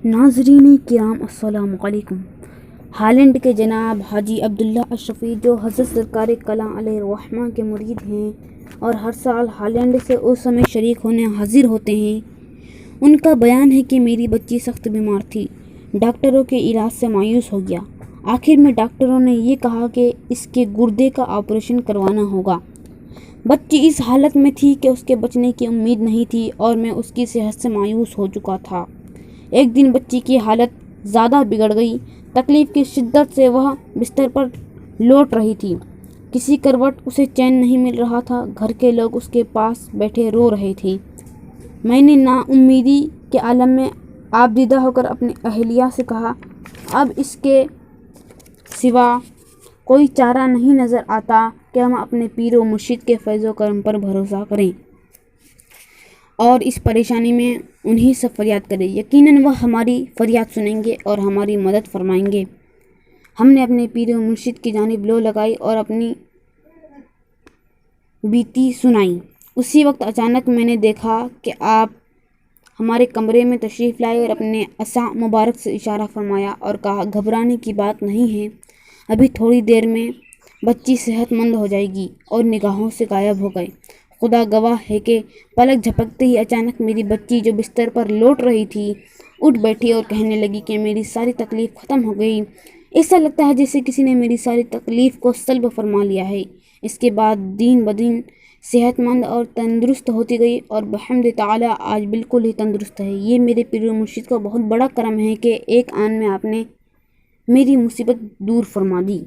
ناظرین کرام السلام علیکم۔ ہالینڈ کے جناب حاجی عبداللہ اشرفی جو حضرت سرکار کلاں علیہ الرحمہ کے مرید ہیں اور ہر سال ہالینڈ سے اس میں شریک ہونے حاضر ہوتے ہیں، ان کا بیان ہے کہ میری بچی سخت بیمار تھی، ڈاکٹروں کے علاج سے مایوس ہو گیا۔ آخر میں ڈاکٹروں نے یہ کہا کہ اس کے گردے کا آپریشن کروانا ہوگا۔ بچی اس حالت میں تھی کہ اس کے بچنے کی امید نہیں تھی اور میں اس کی صحت سے مایوس ہو چکا تھا۔ ایک دن بچی کی حالت زیادہ بگڑ گئی، تکلیف کی شدت سے وہ بستر پر لوٹ رہی تھی، کسی کروٹ اسے چین نہیں مل رہا تھا، گھر کے لوگ اس کے پاس بیٹھے رو رہے تھے۔ میں نے نا امیدی کے عالم میں آبدیدہ ہو کر اپنی اہلیہ سے کہا، اب اس کے سوا کوئی چارہ نہیں نظر آتا کہ ہم اپنے پیر و مرشد کے فیض و کرم پر بھروسہ کریں اور اس پریشانی میں انہی سے فریاد کریں، یقیناً وہ ہماری فریاد سنیں گے اور ہماری مدد فرمائیں گے۔ ہم نے اپنے پیر و مرشد کی جانب لو لگائی اور اپنی بیتی سنائی۔ اسی وقت اچانک میں نے دیکھا کہ آپ ہمارے کمرے میں تشریف لائے اور اپنے عصا مبارک سے اشارہ فرمایا اور کہا، گھبرانے کی بات نہیں ہے، ابھی تھوڑی دیر میں بچی صحت مند ہو جائے گی، اور نگاہوں سے غائب ہو گئے۔ خدا گواہ ہے کہ پلک جھپکتے ہی اچانک میری بچی جو بستر پر لوٹ رہی تھی اٹھ بیٹھی اور کہنے لگی کہ میری ساری تکلیف ختم ہو گئی، ایسا لگتا ہے جیسے کسی نے میری ساری تکلیف کو سلب فرما لیا ہے۔ اس کے بعد دن بدن صحت مند اور تندرست ہوتی گئی اور بحمد تعالی آج بالکل ہی تندرست ہے۔ یہ میرے پیر و مرشد کا بہت بڑا کرم ہے کہ ایک آن میں آپ نے میری مصیبت دور فرما دی۔